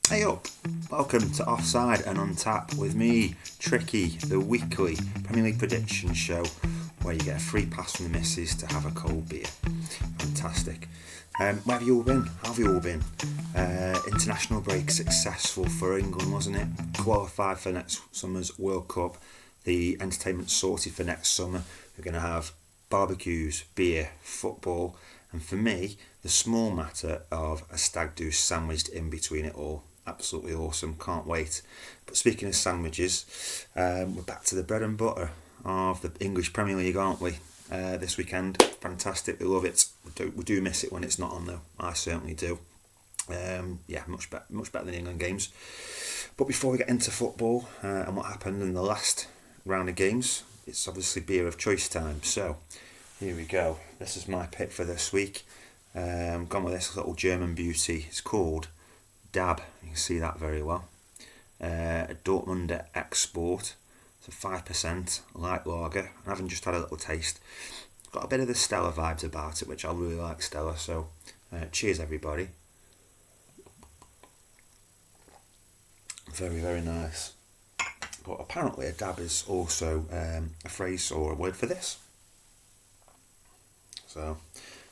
Hey up, welcome to Offside and on Tap with me, Tricky, the weekly Premier League prediction show where you get a free pass from the missus to have a cold beer. Fantastic. Where have you all been? How have you all been? International break successful for England, wasn't it? Qualified for next summer's World Cup. The entertainment sorted for next summer. We're going to have barbecues, beer, football, and for me, the small matter of a stag do sandwiched in between it all. Absolutely awesome, can't wait. But speaking of sandwiches, we're back to the bread and butter of the English Premier League, aren't we? This weekend, fantastic, we love it. We do miss it when it's not on though, I certainly do. Much better than England games. But before we get into football and what happened in the last round of games, it's obviously beer of choice time. So here we go. This is my pick for this week. Gone with this little German beauty. It's called Dab. You can see that very well. A Dortmunder Export. It's a 5% light lager. And having just had a little taste, got a bit of the Stella vibes about it, which I really like Stella. So cheers everybody. Very, very nice. But apparently a dab is also a phrase or a word for this. So,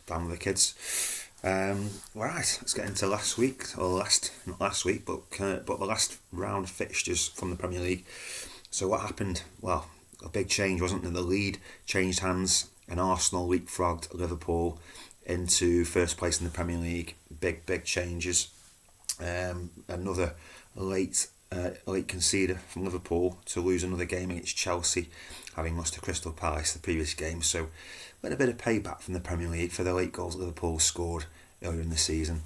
down with the kids. Right, let's get into last week, or not last week, but the last round fixtures from the Premier League. So what happened? Well, a big change, wasn't there? The lead changed hands, and Arsenal leapfrogged Liverpool into first place in the Premier League. Big changes. Another late conceder from Liverpool to lose another game against Chelsea, having lost to Crystal Palace the previous game. So, a bit of payback from the Premier League for the late goals Liverpool scored earlier in the season.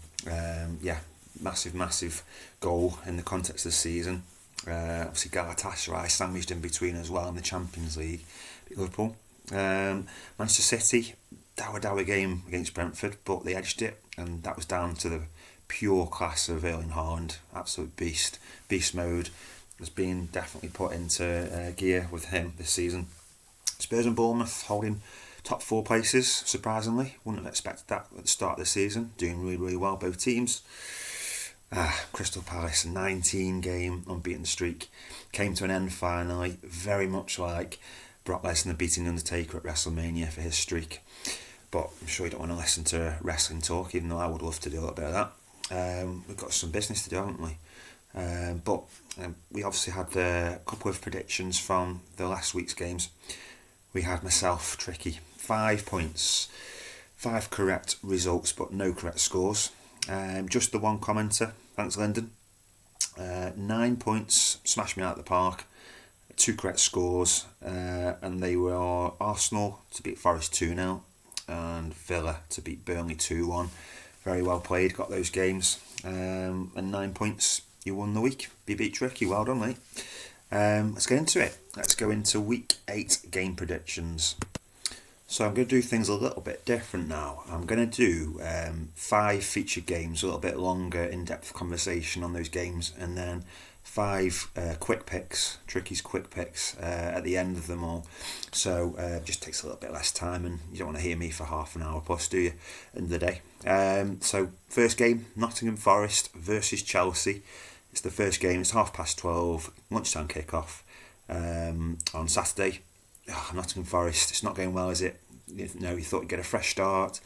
Massive goal in the context of the season. Obviously, Galatasaray sandwiched in between as well in the Champions League. Liverpool. Manchester City, dour game against Brentford, but they edged it, and that was down to the pure class of Erling Haaland. Absolute beast mode has been definitely put into gear with him this season. Spurs and Bournemouth holding top 4 places, surprisingly. Wouldn't have expected that at the start of the season. Doing really well, both teams. Crystal Palace, 19-game unbeaten streak, came to an end finally, very much like Brock Lesnar beating The Undertaker at WrestleMania for his streak. But I'm sure you don't want to listen to wrestling talk, even though I would love to do a little bit of that. We've got some business to do, haven't we? But we obviously had a couple of predictions from the last week's games. We had myself, Tricky, 5 points, 5 correct results, but no correct scores. Just the one commenter, thanks Lyndon. 9 points, smashed me out of the park. 2 correct scores, and they were Arsenal to beat Forest 2-0 and Villa to beat Burnley 2-1. Very well played, got those games. And 9 points, you won the week. You beat Tricky, well done mate. Let's get into it. Let's go into week 8 game predictions. So I'm going to do things a little bit different now. I'm going to do 5 featured games, a little bit longer, in-depth conversation on those games, and then 5 quick picks, Tricky's quick picks at the end of them all. So it just takes a little bit less time, and you don't want to hear me for half an hour plus, do you, end of the day? So first game, Nottingham Forest versus Chelsea. It's the first game, it's 12:30, lunchtime kickoff on Saturday. Nottingham Forest, it's not going well, is it? You thought you'd get a fresh start.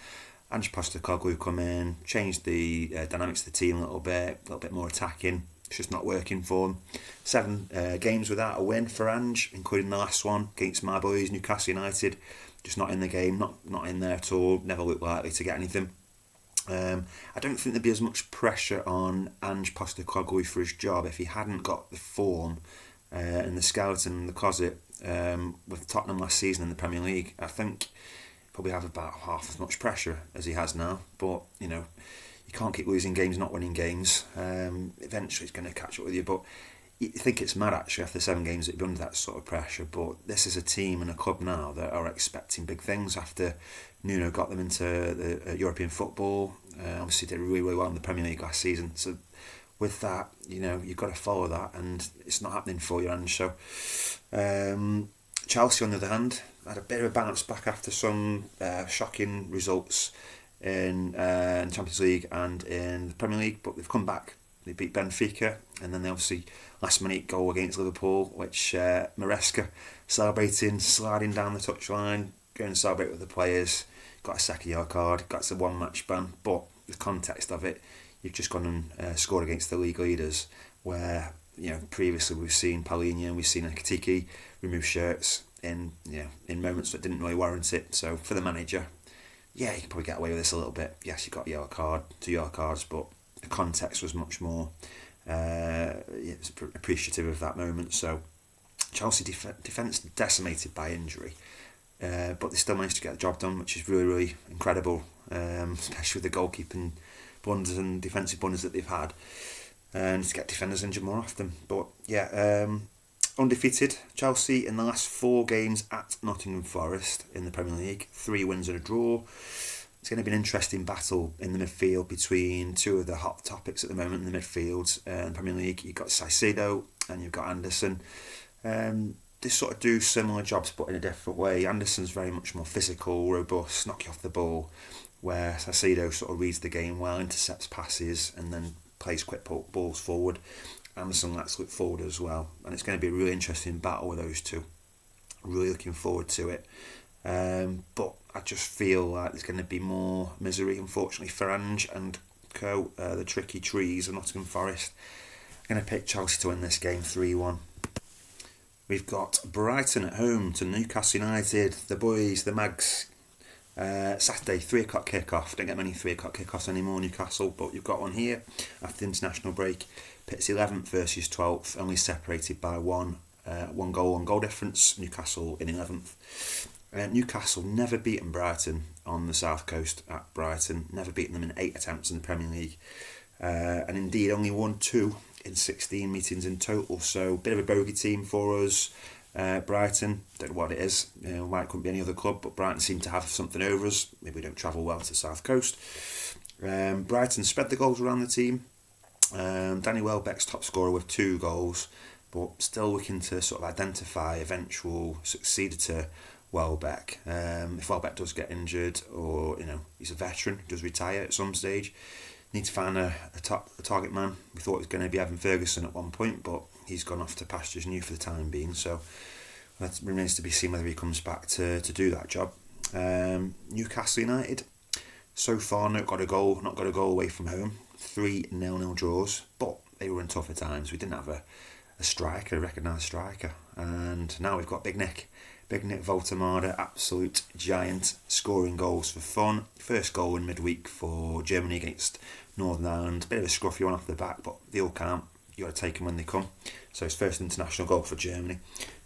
Ange Postecoglou come in, changed the dynamics of the team a little bit more attacking. It's just not working for them. 7 games without a win for Ange, including the last one against my boys, Newcastle United. Just not in the game, not in there at all, never looked likely to get anything. I don't think there'd be as much pressure on Ange Postecoglou for his job if he hadn't got the form and the skeleton in the closet with Tottenham last season in the Premier League. I think he'll probably have about half as much pressure as he has now, but you can't keep losing games, not winning games. Eventually it's going to catch up with you, but you think it's mad actually after 7 games that you've been under that sort of pressure. But this is a team and a club now that are expecting big things after Nuno got them into the European football. Obviously did really well in the Premier League last season, so with that, you've got to follow that, and it's not happening for you, Ange. So Chelsea, on the other hand, had a bit of a bounce back after some shocking results in Champions League and in the Premier League, but they've come back. They beat Benfica, and then they obviously last minute goal against Liverpool, which Maresca celebrating, sliding down the touchline, going to celebrate with the players, got a second yellow card, got a 1 match ban. But the context of it, you've just gone and scored against the league leaders, where previously we've seen Paulinho and we've seen Nketiah remove shirts in moments that didn't really warrant it. So for the manager, yeah, you can probably get away with this a little bit. Yes, you got a yellow card, 2 yellow cards, but the context was much more appreciative of that moment. So Chelsea defence decimated by injury, but they still managed to get the job done, which is really, really incredible, especially with the goalkeeping blunders and defensive blunders that they've had, and to get defenders injured more often. But yeah, undefeated Chelsea in the last 4 games at Nottingham Forest in the Premier League, 3 wins and a draw. It's going to be an interesting battle in the midfield between 2 of the hot topics at the moment in the midfield in the Premier League. You've got Caicedo and you've got Anderson. They sort of do similar jobs but in a different way. Anderson's very much more physical, robust, knock you off the ball, where Caicedo sort of reads the game well, intercepts passes and then plays quick balls forward. Anderson likes to look forward as well, and it's going to be a really interesting battle with those 2. Really looking forward to it. But I just feel like there's going to be more misery, unfortunately, for Ange and co, the tricky trees of Nottingham Forest. I'm going to pick Chelsea to win this game 3-1. We've got Brighton at home to Newcastle United. The boys, the Mags, Saturday, 3 o'clock kick-off. Don't get many 3 o'clock kick-offs anymore, Newcastle, but you've got one here after the international break. Pit's 11th versus 12th, only separated by one goal difference. Newcastle in 11th. Newcastle never beaten Brighton on the south coast at Brighton, never beaten them in 8 attempts in the Premier League, and indeed only won 2 in 16 meetings in total. So a bit of a bogey team for us. Brighton, don't know what it is, why it couldn't be any other club, but Brighton seem to have something over us. Maybe we don't travel well to the south coast. Brighton spread the goals around the team. Danny Welbeck's top scorer with 2 goals, but still looking to sort of identify eventual successor to Welbeck. If Welbeck does get injured, or he's a veteran, does retire at some stage, need to find a target man. We thought it was going to be Evan Ferguson at one point, but he's gone off to pastures new for the time being, so that remains to be seen whether he comes back to do that job. Newcastle United, so far not got a goal away from home, 3 0-0 draws, but they were in tougher times. We didn't have a recognised striker, and now we've got Big Nick Voltemade, absolute giant, scoring goals for fun. First goal in midweek for Germany against Northern Ireland. Bit of a scruffy one off the back, but they all count. You got to take them when they come. So his first international goal for Germany.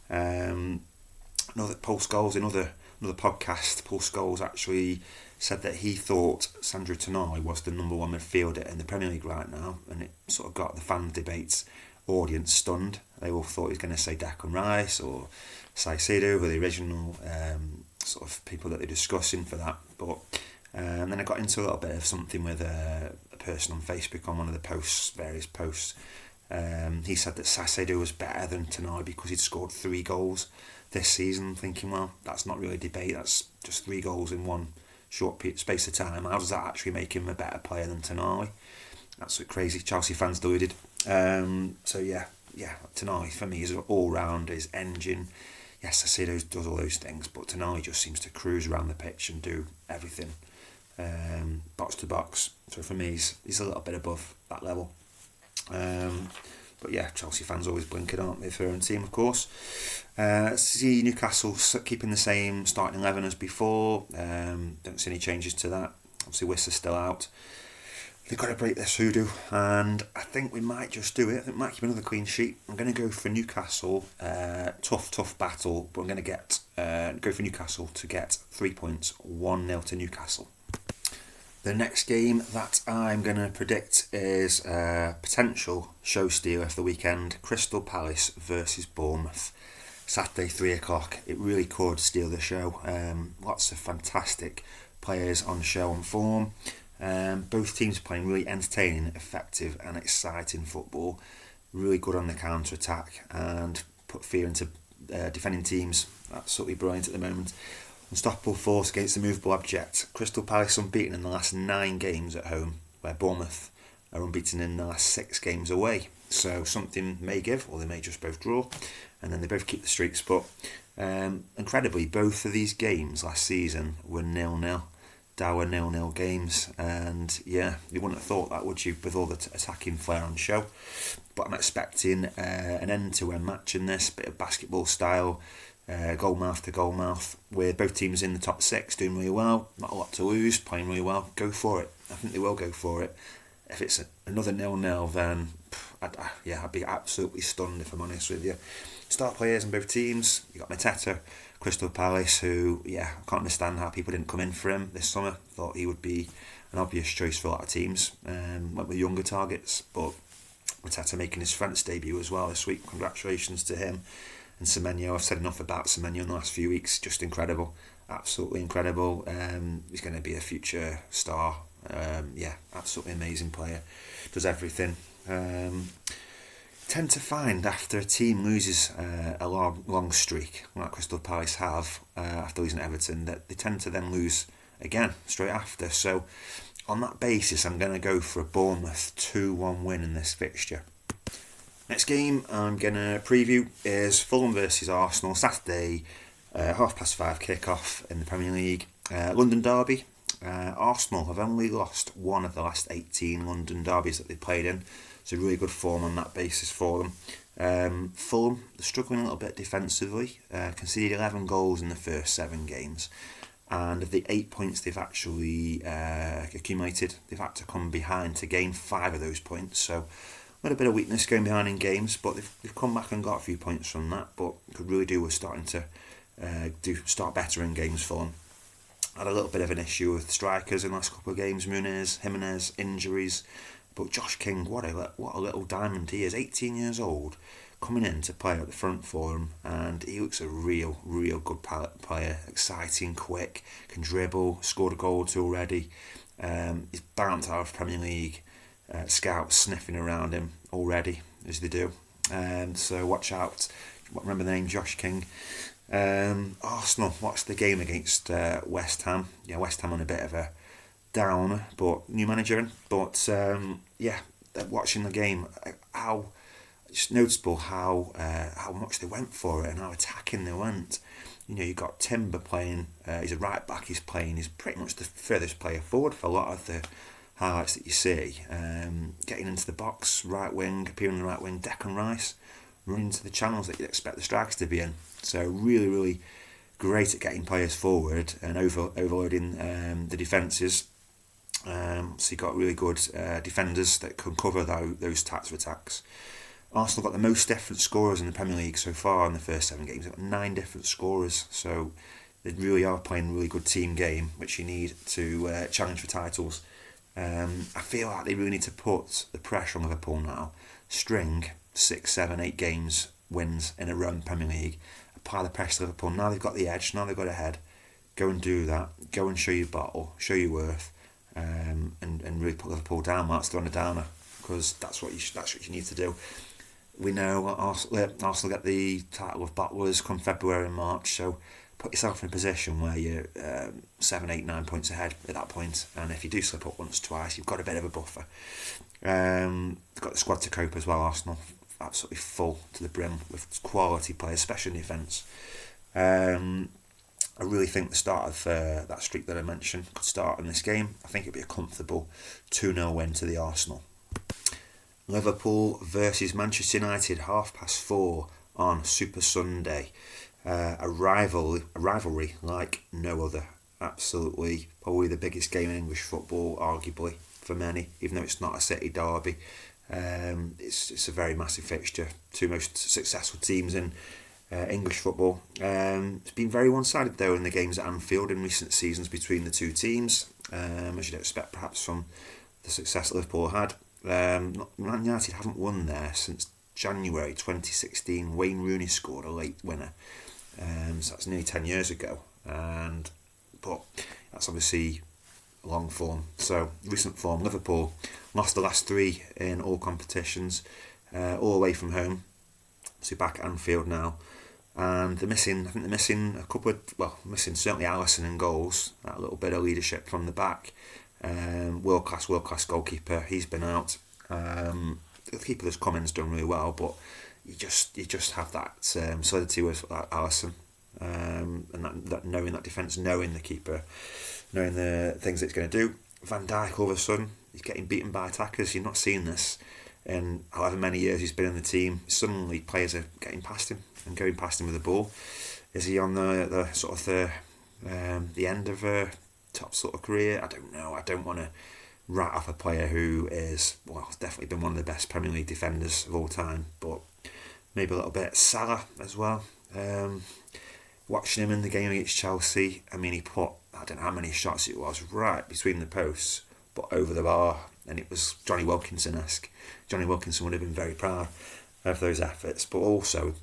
Another Pulse Goals, another podcast. Pulse Goals actually said that he thought Sandro Tonali was the number 1 midfielder in the Premier League right now, and it sort of got the fan debates audience stunned. They all thought he was going to say Declan Rice or Caicedo were the original sort of people that they're discussing for that. But then I got into a little bit of something with a person on Facebook on one of the various posts. He said that Caicedo was better than Tonali because he'd scored 3 goals this season. Thinking, well, that's not really a debate. That's just 3 goals in one short space of time. How does that actually make him a better player than Tonali? Absolutely crazy. Chelsea fans deluded. So yeah, Tonali for me is an all-round, his engine. Yes, Caicedo does all those things, but Tonali just seems to cruise around the pitch and do everything, box to box. So for me, he's a little bit above that level. But yeah, Chelsea fans always blinking, aren't they, for their own team, of course. See Newcastle keeping the same starting 11 as before. Don't see any changes to that. Obviously, Wissa's still out. They've got to break this hoodoo, and I think we might just do it. I think we might keep another clean sheet. I'm going to go for Newcastle. Tough battle, but I'm going to go for Newcastle to get 3 points, 1-0 to Newcastle. The next game that I'm going to predict is a potential show stealer for the weekend, Crystal Palace versus Bournemouth. Saturday, 3 o'clock. It really could steal the show. Lots of fantastic players on show and form. Both teams playing really entertaining, effective and exciting football. Really good on the counter-attack and put fear into defending teams. Absolutely brilliant at the moment. Unstoppable force against the movable object. Crystal Palace unbeaten in the last 9 games at home, where Bournemouth are unbeaten in the last 6 games away. So something may give, or they may just both draw, and then they both keep the streaks. But incredibly, both of these games last season were 0-0. Dour 0-0 games, and yeah, you wouldn't have thought that, would you, with all the attacking flair on show. But I'm expecting an end-to-end match in this, bit of basketball style, goalmouth to goalmouth, with both teams in the top 6 doing really well, not a lot to lose, playing really well. Go for it. I think they will go for it. If it's another 0-0, then I'd be absolutely stunned, if I'm honest with you. Star players in both teams. You got Mateta, Crystal Palace, who, I can't understand how people didn't come in for him this summer. Thought he would be an obvious choice for a lot of teams. Went with younger targets, but Mateta making his French debut as well this week. Congratulations to him. And Semenyo, I've said enough about Semenyo in the last few weeks. Just incredible. Absolutely incredible. He's going to be a future star. Absolutely amazing player. Does everything. Tend to find after a team loses a long streak, like Crystal Palace have after losing to Everton, that they tend to then lose again straight after. So on that basis, I'm going to go for a Bournemouth 2-1 win in this fixture. Next game I'm going to preview is Fulham versus Arsenal, Saturday, 5:30 kick-off in the Premier League. London derby. Arsenal have only lost one of the last 18 London derbies that they've played in. So really good form on that basis for them. Fulham, they're struggling a little bit defensively. Conceded 11 goals in the first 7 games. And of the 8 points they've actually accumulated, they've had to come behind to gain 5 of those points. So a little bit of weakness going behind in games, but they've come back and got a few points from that. But could really do with starting to start better in games for them. Had a little bit of an issue with strikers in the last couple of games. Muniz, Jimenez, injuries. But Josh King, what a little diamond he is. 18 years old, coming in to play at the front for him, and he looks a real good player. Exciting, quick, can dribble, scored a goal or 2 already. He's bound to have Premier League scouts sniffing around him already, as they do. So watch out. Remember the name Josh King. Arsenal watched the game against West Ham. West Ham on a bit of a downer, but new manager in. But watching the game, how it's noticeable how much they went for it and how attacking they went. You got Timber playing. He's a right back. He's pretty much the furthest player forward for a lot of the highlights that you see. Getting into the box, right wing, appearing on the right wing. Declan Rice running into the channels that you'd expect the strikers to be in. So really great at getting players forward and overloading the defences. So you've got really good defenders that can cover those types of attacks. Arsenal got the most different scorers in the Premier League so far in the first 7 games. They've got 9 different scorers, so they really are playing a really good team game, which you need to challenge for titles. I feel like they really need to put the pressure on Liverpool now. String 6, 7, 8 games, wins in a row in the Premier League. Apply the pressure to Liverpool. Now they've got the edge, now they've got ahead. Go and do that. Go and show your bottle, show your worth. And really put Liverpool down whilst they're on a downer, because that's what you need to do. We know Arsenal get the title of bottlers come February and March, so put yourself in a position where you're 7, 8, 9 points ahead at that point, and if you do slip up once, twice, you've got a bit of a buffer. They've got the squad to cope as well. Arsenal absolutely full to the brim with quality players, especially in defence. I really think the start of that streak that I mentioned could start in this game. I think it'd be a comfortable 2-0 win to the Arsenal. Liverpool versus Manchester United, 4:30 on Super Sunday. A rivalry like no other. Absolutely, probably the biggest game in English football, arguably, for many, even though it's not a City derby. It's a very massive fixture. 2 most successful teams in English football. It's been very one-sided though in the games at Anfield in recent seasons between the 2 teams, as you'd expect perhaps from the success that Liverpool had. Man United haven't won there since January 2016. Wayne Rooney scored a late winner, so that's nearly 10 years ago, but that's obviously long form. So recent form, Liverpool lost the last 3 in all competitions, all away from home, so back at Anfield now. And they're missing a couple of, missing certainly Alisson in goals, that little bit of leadership from the back. World class goalkeeper. He's been out. The keeper that's come in has done really well, but you just have that solidity with Alisson, and that knowing that defence, knowing the keeper, knowing the things that it's going to do. Van Dijk, all of a sudden, he's getting beaten by attackers. You've not seen this in however many years he's been in the team. Suddenly players are getting past him and going past him with the ball. Is he on the sort of the end of a top sort of career? I don't know. I don't want to write off a player who is, well, definitely been one of the best Premier League defenders of all time, but maybe a little bit. Salah as well. Watching him in the game against Chelsea, I mean, he put, I don't know how many shots it was, right between the posts, but over the bar, and it was Johnny Wilkinson-esque. Johnny Wilkinson would have been very proud of those efforts, but also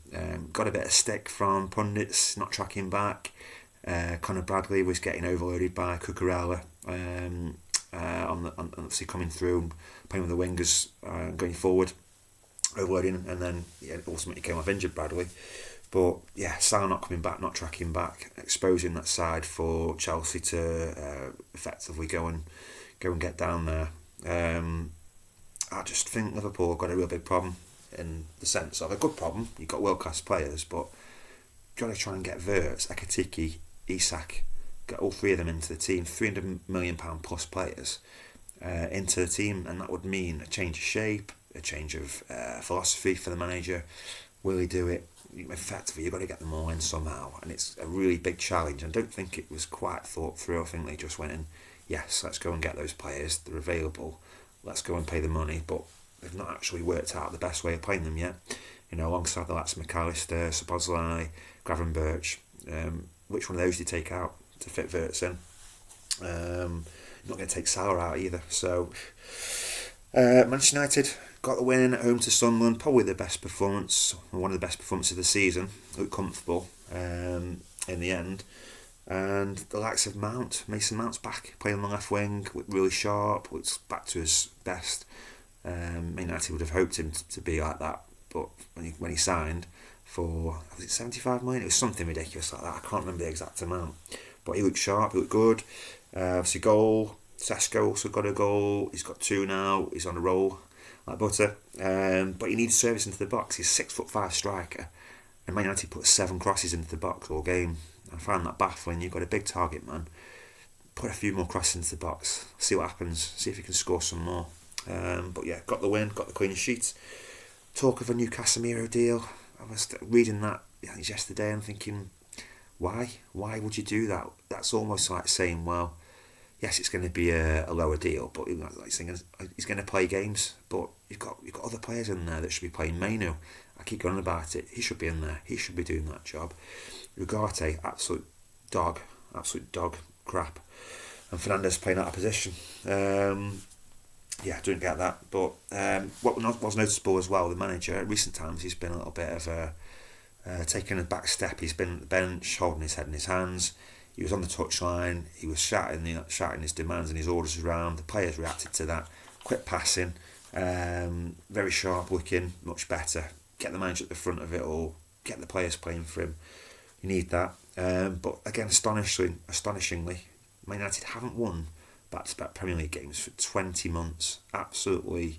got a bit of stick from pundits not tracking back. Conor Bradley was getting overloaded by Cucurella, obviously coming through and playing with the wingers, going forward, overloading, and then ultimately came off injured, Bradley. But yeah, Salah not coming back, not tracking back, exposing that side for Chelsea to effectively go and get down there. I just think Liverpool have got a real big problem, in the sense of a good problem. You've got world class players, but you've got to try and get Wirtz, Ekitike, Isak, get all three of them into the team. £300 million plus players into the team, and that would mean a change of shape, a change of philosophy for the manager. Will he do it? Effectively, you've got to get them all in somehow, and it's a really big challenge. I don't think it was quite thought through. I think they just went in, yes, let's go and get those players, they're available, let's go and pay the money, but they've not actually worked out the best way of playing them yet. Alongside the likes of McAllister, Szoboszlai, Gravenberch, which one of those do you take out to fit Wirtz in? You're not going to take Salah out either. So Manchester United got the win at home to Sunderland, probably the best performance, one of the best performances of the season. Looked comfortable in the end. And the likes of Mason Mount's back, playing on the left wing, looked really sharp, looks back to his best. United would have hoped him to be like that, but when he signed for, was it 75 million? It was something ridiculous like that. I can't remember the exact amount, but he looked sharp, he looked good. Obviously goal, Sesko also got a goal, he's got two now, he's on a roll like butter, but he needs service into the box. He's 6'5" striker, and Man United put 7 crosses into the box all game. I find that baffling. You've got a big target man, put a few more crosses into the box, see what happens, see if he can score some more. But yeah, got the win, got the clean sheet. Talk of a new Casemiro deal. I was reading that yesterday and thinking, why would you do that? That's almost like saying, well, yes, it's going to be a lower deal, but like saying he's going to play games, but you've got other players in there that should be playing. Mainu, I keep going about it, he should be in there, he should be doing that job. Ugarte, absolute dog crap, and Fernandes playing out of position. Didn't get that, but what was noticeable as well, the manager at recent times, he's been a little bit of taking a back step. He's been at the bench, holding his head in his hands. He was on the touchline, he was shouting his demands and his orders around. The players reacted to that. Quick passing, very sharp looking, much better. Get the manager at the front of it all, get the players playing for him. You need that. But again, astonishingly, Man United haven't won back-to-back Premier League games for 20 months. Absolutely,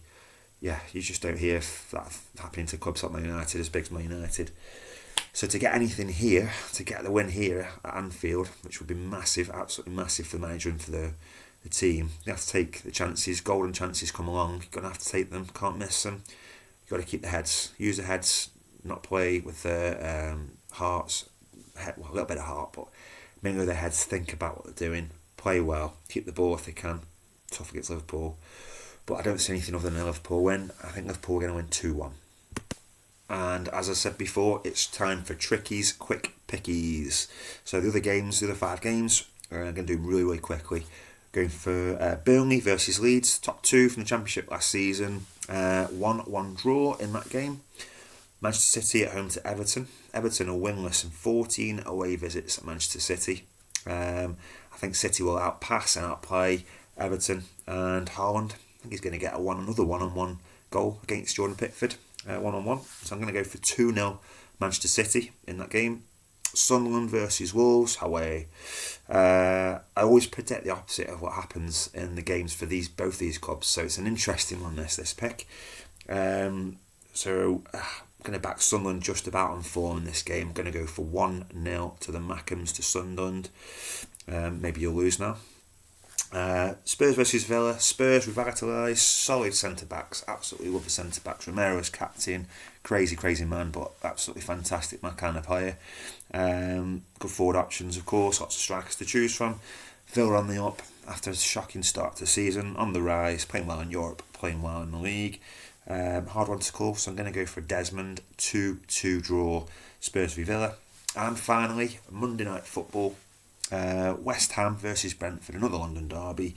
you just don't hear that happening to clubs like Man United, as big as Man United. So to get anything here, to get the win here at Anfield, which would be massive, absolutely massive for the manager and for the team, you have to take the chances. Golden chances come along, you're going to have to take them, can't miss them. You've got to keep the heads, use the heads, not play with the hearts, a little bit of heart, but mainly with their heads, think about what they're doing, play well, keep the ball if they can. Tough against Liverpool, but I don't see anything other than a Liverpool win. I think Liverpool are going to win 2-1. And as I said before, it's time for Tricky's Quick Pickies. So the other 5 games, I'm going to do really, really quickly. Going for Burnley versus Leeds, top 2 from the Championship last season. 1-1 draw in that game. Manchester City at home to Everton. Everton are winless in 14 away visits at Manchester City. I think City will outpass and outplay Everton, and Haaland, I think he's going to get another one-on-one goal against Jordan Pickford, 1-on-1. So I'm going to go for 2-0 Manchester City in that game. Sunderland versus Wolves away. I always predict the opposite of what happens in the games for both these clubs, so it's an interesting one, this pick. I'm going to back Sunderland just about on form in this game. I'm going to go for 1-0 to the Mackems to Sunderland. Maybe you'll lose now. Spurs versus Villa. Spurs revitalised, solid centre-backs, absolutely love the centre-backs. Romero's captain, crazy man, but absolutely fantastic, my kind of player. Good forward options, of course, lots of strikers to choose from. Villa on the up after a shocking start to the season, on the rise, playing well in Europe, playing well in the league. Hard one to call, so I'm going to go for Desmond, 2-2 draw, Spurs v Villa. And finally, Monday night football. West Ham versus Brentford, another London derby.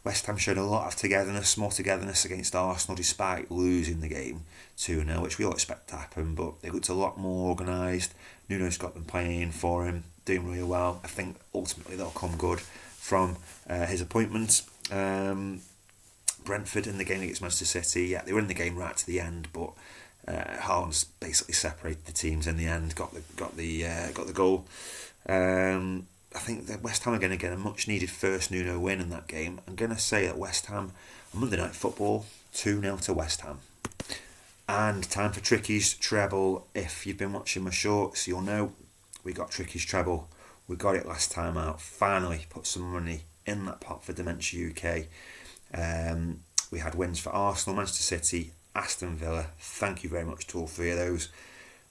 West Ham showed a lot of togetherness, more togetherness against Arsenal despite losing the game 2-0, which we all expect to happen, but they looked a lot more organised. Nuno's got them playing for him, doing really well. I think ultimately they'll come good from his appointment. Brentford in the game against Manchester City, yeah, they were in the game right to the end, but Haaland's basically separated the teams in the end, got the goal. I think that West Ham are going to get a much needed first Nuno win in that game. I'm going to say that West Ham, Monday Night Football, 2-0 to West Ham. And time for Trickys Treble. If you've been watching my shorts, you'll know we got Trickys Treble. We got it last time out. Finally put some money in that pot for Dementia UK. We had wins for Arsenal, Manchester City, Aston Villa. Thank you very much to all three of those.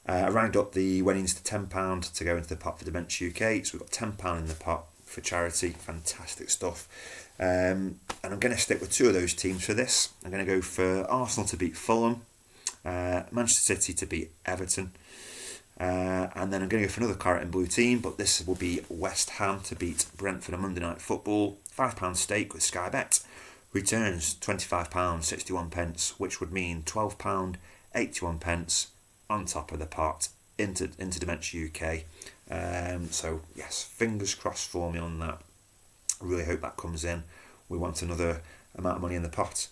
I round up the winnings to £10 to go into the pot for Dementia UK. So we've got £10 in the pot for charity. Fantastic stuff. And I'm going to stick with two of those teams for this. I'm going to go for Arsenal to beat Fulham, Manchester City to beat Everton. And then I'm going to go for another claret and blue team, but this will be West Ham to beat Brentford on Monday Night Football. £5 stake with Sky Bet. Returns £25.61, which would mean £12.81 on top of the pot into Dementia UK. So yes, fingers crossed for me on that. I really hope that comes in. We want another amount of money in the pot.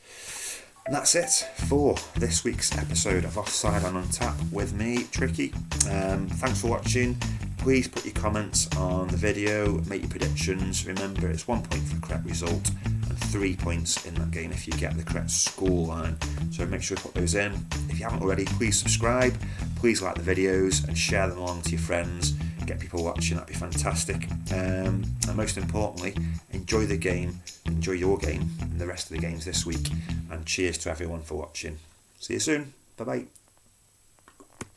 And that's it for this week's episode of Offside and On Tap with me, Tricky. Thanks for watching. Please put your comments on the video, make your predictions. Remember, it's 1 point for the correct result and 3 points in that game if you get the correct scoreline. So make sure to put those in. If you haven't already, please subscribe. Please like the videos and share them along to your friends. Get people watching, that'd be fantastic. And most importantly, enjoy the game, enjoy your game and the rest of the games this week. And cheers to everyone for watching. See you soon. Bye bye.